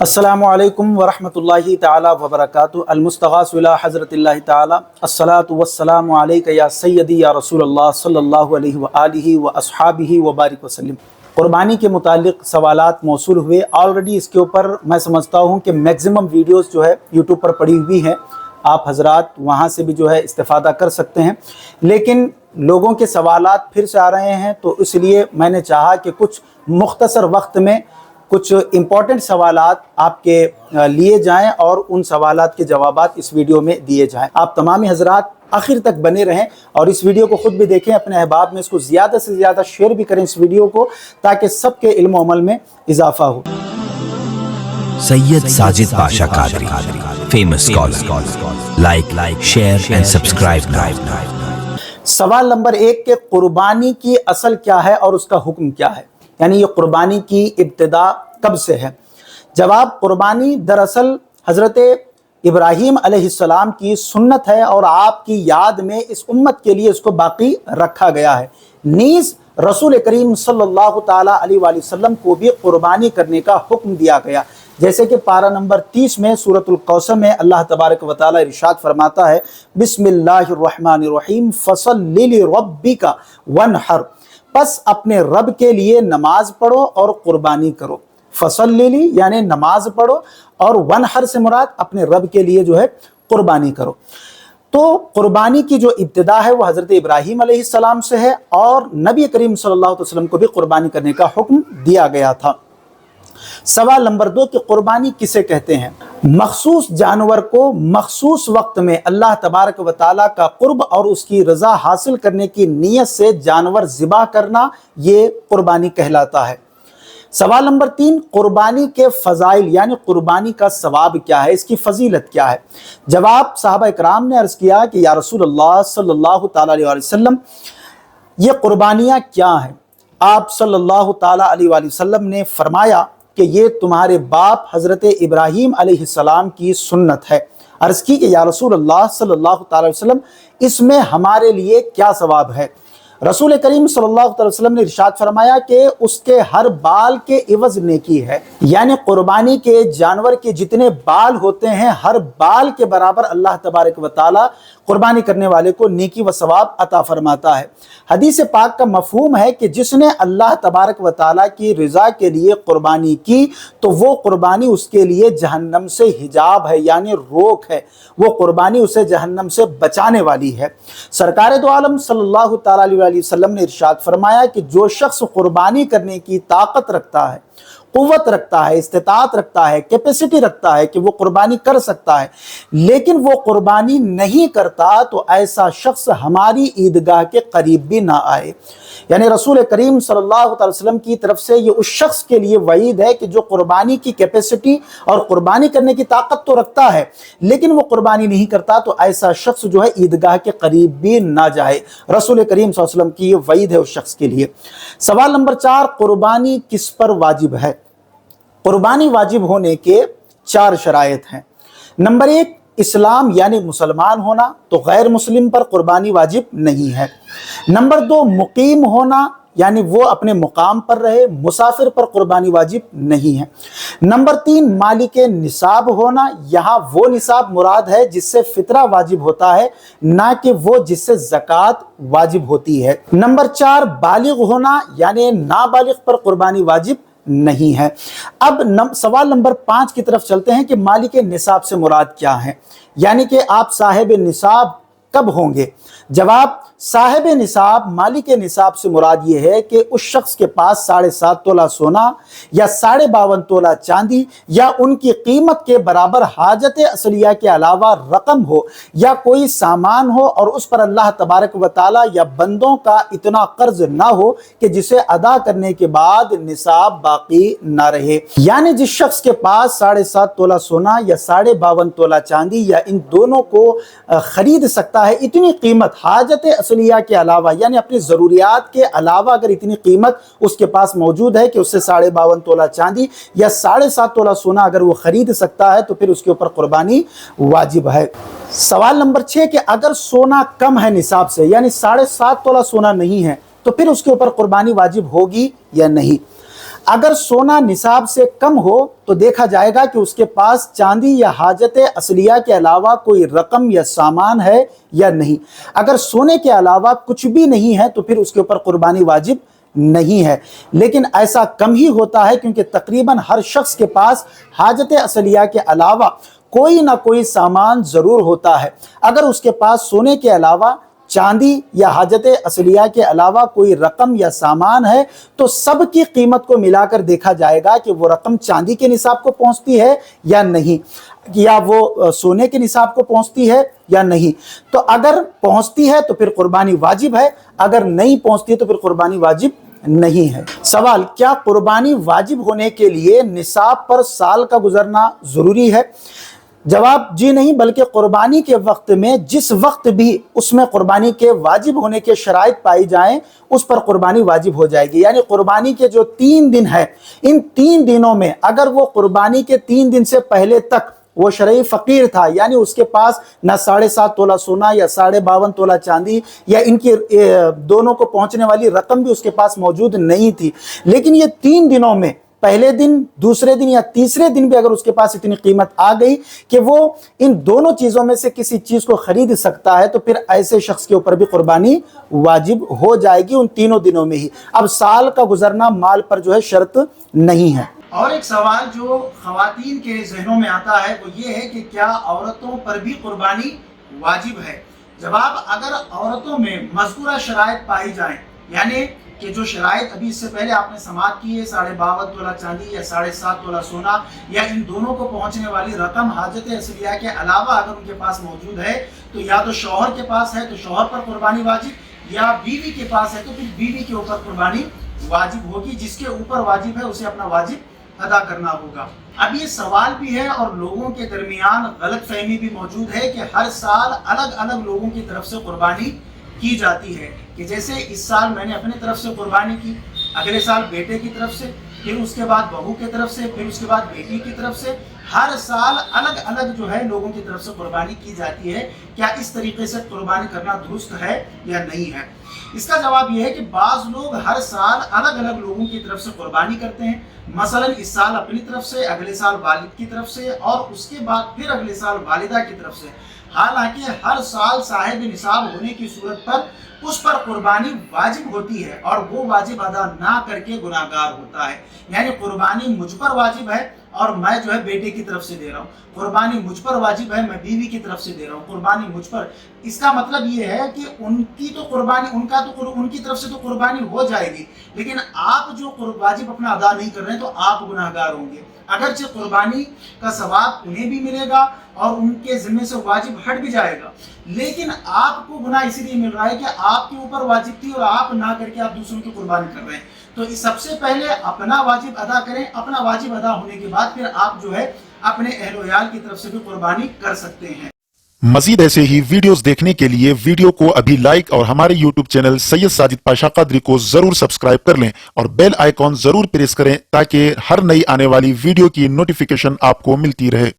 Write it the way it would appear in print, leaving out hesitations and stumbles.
अस्सलामु अलैकुम वरहमतुल्लाहि ताला वबरकातुहू। अलमुस्तग़ास इला हज़रतिल्लाहि ताला अस्सलातु वस्सलामु अलैका या सय्यदी या रसूलल्लाह सल्लल्लाहु अलैहि व आलिहि व अस्हाबिहि व बारिक वसल्लम। क़ुरबानी के मुतालिक सवालात मौसूल हुए। ऑलरेडी इसके ऊपर मैं समझता हूँ कि मैक्सिमम वीडियोस जो है यूट्यूब पर पड़ी हुई हैं, आप हजरात वहाँ से भी जो है इस्तिफ़ादा कर सकते हैं। लेकिन लोगों के सवालात फिर से आ रहे हैं, तो इसलिए मैंने चाहा कि कुछ मुख्तसर वक्त में कुछ इम्पॉर्टेंट सवालात आपके लिए जाएं और उन सवालात के जवाबात इस वीडियो में दिए जाएं। आप तमामी हजरात आखिर तक बने रहें और इस वीडियो को ख़ुद भी देखें, अपने अहबाब में इसको ज़्यादा से ज़्यादा शेयर भी करें इस वीडियो को, ताकि सबके इल्म और अमल में इजाफा हो। Syed Sajid Pasha Qadri, famous scholar. Like share and subscribe. सवाल नंबर 1 के कुर्बानी की असल क्या है और उसका हुक्म क्या है, यानी ये कुर्बानी की इब्तिदा कब से है। जवाब, कुर्बानी दरअसल हज़रत इब्राहीम अलैहिस्सलाम की सुन्नत है और आपकी याद में इस उम्मत के लिए इसको बाकी रखा गया है। नीज़ रसूल करीम सल्लल्लाहु ताला अलैहि वसल्लम को भी कुर्बानी करने का हुक्म दिया गया, जैसे कि पारा नंबर 30 में सूरतुल कौसर में अल्लाह तबारक व तआला इरशाद फरमाता है, बिस्मिल्लाहिर्रहमानिर्रहीम फसल्लि लिरब्बिका वनहर, बस अपने रब के लिए नमाज पढ़ो और कुर्बानी करो। फसल्लि यानी नमाज पढ़ो और वनहर से मुराद अपने रब के लिए जो है कुर्बानी करो। तो कुर्बानी की जो इब्तिदा है वो हज़रत इब्राहीम अलैहिस्सलाम से है और नबी करीम सल्लल्लाहु अलैहि वसल्लम को भी कुर्बानी करने का हुक्म दिया गया था। सवाल नंबर 2 कि कुर्बानी किसे कहते हैं। मखसूस जानवर को मखसूस वक्त में अल्लाह तबारक व तआला का कुर्ब और उसकी रज़ा हासिल करने की नीयत से जानवर ज़िबा करना, ये कुर्बानी कहलाता है। सवाल नंबर 3, कुर्बानी के फ़ज़ाइल यानी कुर्बानी का सवाब क्या है, इसकी फजीलत क्या है। जवाब, साहबा इकराम ने अर्ज़ किया कि या रसूलल्लाह सल्लल्लाहु ताला अलैहि वसल्लम, ये कुर्बानियाँ क्या हैं। आप सल्लल्लाहु ताला अलैहि वसल्लम ने फरमाया कि ये तुम्हारे बाप हज़रत इब्राहीम अलैहिस्सलाम की सुन्नत है। अर्ज़ की कि या रसूलल्लाह सल्लल्लाहु ताला अलैहि वसल्लम, इसमें हमारे लिए क्या सवाब है। रसूल करीम सल्लल्लाहु अलैहि वसल्लम ने इरशाद फरमाया कि उसके हर बाल के इवज़ नेकी है, यानी कुर्बानी के जानवर के जितने बाल होते हैं हर बाल के बराबर अल्लाह तबारक व तआला कुर्बानी करने वाले को नेकी व सवाब अता फरमाता है। हदीस पाक का मफहूम है कि जिसने अल्लाह तबारक व तआला की रज़ा के लिए कुर्बानी की तो वो कुर्बानी उसके लिए जहन्नम से हिजाब है, यानी रोक है, वो कुर्बानी उसे जहन्नम से बचाने वाली है। सरकार दो आलम सल्लल्लाहु ताला अलैहि वसल्लम ने इरशाद फरमाया कि जो शख्स कुर्बानी करने की ताकत रखता है, कुव्वत रखता है, इस्तिताअत रखता है, कैपेसिटी रखता है कि वो कुर्बानी कर सकता है, लेकिन वो कुर्बानी नहीं करता, तो ऐसा शख्स हमारी ईदगाह के करीब भी ना आए। यानी रसूल करीम सल्लल्लाहु अलैहि वसल्लम की तरफ से ये उस शख्स के लिए वईद है कि जो कुर्बानी की कैपेसिटी और कुर्बानी करने की ताकत तो रखता है लेकिन वो कुर्बानी नहीं करता, तो ऐसा शख्स जो है ईदगाह के करीब भी ना जाए। रसूल करीम सल्लल्लाहु अलैहि वसल्लम की ये वईद है उस शख्स के लिए। सवाल नंबर 4, कुर्बानी किस पर वाजिब है। कुर्बानी वाजिब होने के 4 शराइत हैं। नंबर 1, इस्लाम यानी मुसलमान होना, तो गैर मुस्लिम पर कुर्बानी वाजिब नहीं है। नंबर 2, मुकीम होना, यानी वो अपने मुकाम पर रहे, मुसाफिर पर कुर्बानी वाजिब नहीं है। नंबर 3, मालिक निसाब होना, यहाँ वो निसाब मुराद है जिससे फितरा वाजिब होता है, ना कि वो जिससे ज़कात वाजिब होती है। नंबर 4, बालिग होना, यानी नाबालिग पर कुर्बानी वाजिब नहीं है। अब सवाल नंबर 5 की तरफ चलते हैं कि मालिक निसाब से मुराद क्या है, यानी कि आप साहिब निसाब कब होंगे। जवाब, साहिब निसाब मालिक निसाब से मुराद ये है कि उस शख्स के पास 7.5 तोला सोना या 52.5 तोला चांदी या उनकी कीमत के बराबर हाजत असलिया के अलावा रकम हो या कोई सामान हो और उस पर अल्लाह तबारक व तआला या बंदों का इतना कर्ज ना हो कि जिसे अदा करने के बाद निसाब बाकी ना रहे। यानी जिस शख्स के पास 7.5 तोला सोना या 52.5 तोला चांदी या इन दोनों को खरीद सकता है, इतनी कीमत हाजत असलिया के अलावा यानी अपनी ज़रूरियात के अलावा अगर इतनी कीमत उसके पास मौजूद है कि उससे 52.5 तोला चांदी या 7.5 तोला सोना अगर वो खरीद सकता है, तो फिर उसके ऊपर कुर्बानी वाजिब है। सवाल नंबर 6 कि अगर सोना कम है निसाब से, यानी 7.5 तोला सोना नहीं है, तो फिर उसके ऊपर कुर्बानी वाजिब होगी या नहीं। اگر سونا نصاب سے کم ہو تو دیکھا جائے گا کہ اس کے پاس چاندی یا حاجت اصلیہ کے علاوہ کوئی رقم یا سامان ہے یا نہیں۔ اگر سونے کے علاوہ کچھ بھی نہیں ہے تو پھر اس کے اوپر قربانی واجب نہیں ہے، لیکن ایسا کم ہی ہوتا ہے کیونکہ تقریباً ہر شخص کے پاس حاجت اصلیہ کے علاوہ کوئی نہ کوئی سامان ضرور ہوتا ہے۔ اگر اس کے پاس سونے کے علاوہ چاندی یا حاجت اصلیہ کے علاوہ کوئی رقم یا سامان ہے تو سب کی قیمت کو ملا کر دیکھا جائے گا کہ وہ رقم چاندی کے نصاب کو پہنچتی ہے یا نہیں، یا وہ سونے کے نصاب کو پہنچتی ہے یا نہیں۔ تو اگر پہنچتی ہے تو پھر قربانی واجب ہے، اگر نہیں پہنچتی تو پھر قربانی واجب نہیں ہے۔ سوال: کیا قربانی واجب ہونے کے لیے نصاب پر سال کا گزرنا ضروری ہے؟ جواب: جی نہیں، بلکہ قربانی کے وقت میں جس وقت بھی اس میں قربانی کے واجب ہونے کے شرائط پائی جائیں اس پر قربانی واجب ہو جائے گی۔ یعنی قربانی کے جو 3 دن ہیں، ان 3 دنوں میں اگر وہ قربانی کے 3 دن سے پہلے تک وہ شرعی فقیر تھا، یعنی اس کے پاس نہ 7.5 تولہ سونا یا 52.5 تولہ چاندی یا ان کی دونوں کو پہنچنے والی رقم بھی اس کے پاس موجود نہیں تھی، لیکن یہ 3 دنوں میں پہلے دن، دوسرے دن یا تیسرے دن بھی اگر اس کے پاس اتنی قیمت آ گئی کہ وہ ان دونوں چیزوں میں سے کسی چیز کو خرید سکتا ہے تو پھر ایسے شخص کے اوپر بھی قربانی واجب ہو جائے گی ان تینوں دنوں میں ہی۔ اب سال کا گزرنا مال پر جو ہے شرط نہیں ہے۔ اور ایک سوال جو خواتین کے ذہنوں میں آتا ہے وہ یہ ہے کہ کیا عورتوں پر بھی قربانی واجب ہے؟ جواب: اگر عورتوں میں مذکورہ شرائط پائی جائیں، یعنی کہ جو شرائط ابھی اس سے پہلے آپ نے سماعت کی ہے، 52.5 تولہ چاندی یا 7.5 تولہ سونا یا ان دونوں کو پہنچنے والی رقم حاجت اصلیہ کے علاوہ اگر ان کے پاس موجود ہے تو یا تو شوہر کے پاس ہے تو شوہر پر قربانی واجب، یا بیوی کے پاس ہے تو پھر بیوی کے اوپر قربانی واجب ہوگی۔ جس کے اوپر واجب ہے اسے اپنا واجب ادا کرنا ہوگا۔ اب یہ سوال بھی ہے اور لوگوں کے درمیان غلط فہمی بھی موجود ہے کہ ہر سال الگ الگ لوگوں کی طرف سے قربانی کی جاتی ہے، کہ جیسے اس سال میں نے اپنے طرف سے قربانی کی، اگلے سال بیٹے کی طرف سے، پھر اس کے بعد بہو کی طرف سے، پھر اس کے بعد بیٹی کی طرف سے، ہر سال الگ الگ جو ہے لوگوں کی طرف سے قربانی کی جاتی ہے۔ کیا اس طریقے سے قربانی کرنا درست ہے یا نہیں ہے؟ اس کا جواب یہ ہے کہ بعض لوگ ہر سال الگ الگ لوگوں کی طرف سے قربانی کرتے ہیں، مثلا اس سال اپنی طرف سے، اگلے سال والد کی طرف سے اور اس کے بعد پھر اگلے سال والدہ کی طرف سے۔ حالانکہ ہر سال صاحب نصاب ہونے کی صورت پر اس پر قربانی واجب ہوتی ہے اور وہ واجب ادا نہ کر کے گناہگار ہوتا ہے۔ یعنی قربانی مجھ پر واجب ہے اور میں جو ہے بیٹے کی طرف سے دے رہا ہوں، قربانی مجھ پر واجب ہے، میں بیوی کی طرف سے دے رہا ہوں، قربانی مجھ پر۔ اس کا مطلب یہ ہے کہ ان کی تو قربانی، ان کی طرف سے تو قربانی ہو جائے گی، لیکن آپ جو واجب اپنا ادا نہیں کر رہے ہیں تو آپ گناہگار ہوں گے۔ اگرچہ قربانی کا ثواب انہیں بھی ملے گا اور ان کے ذمے سے واجب ہٹ بھی جائے گا، لیکن آپ کو گناہ اسی لیے مل رہا ہے کہ آپ کے اوپر واجب تھی اور آپ نہ کر کے آپ دوسروں کی قربانی کر رہے ہیں۔ تو سب سے پہلے اپنا واجب ادا کریں، اپنا واجب ادا ہونے کے بعد پھر آپ جو ہے اپنے اہل و عیال کی طرف سے بھی قربانی کر سکتے ہیں۔ مزید ایسے ہی ویڈیوز دیکھنے کے لیے ویڈیو کو ابھی لائک اور ہمارے یوٹیوب چینل سید ساجد پاشا قادری کو ضرور سبسکرائب کر لیں اور بیل آئیکن ضرور پریس کریں تاکہ ہر نئی آنے والی ویڈیو کی نوٹیفیکیشن آپ کو ملتی رہے۔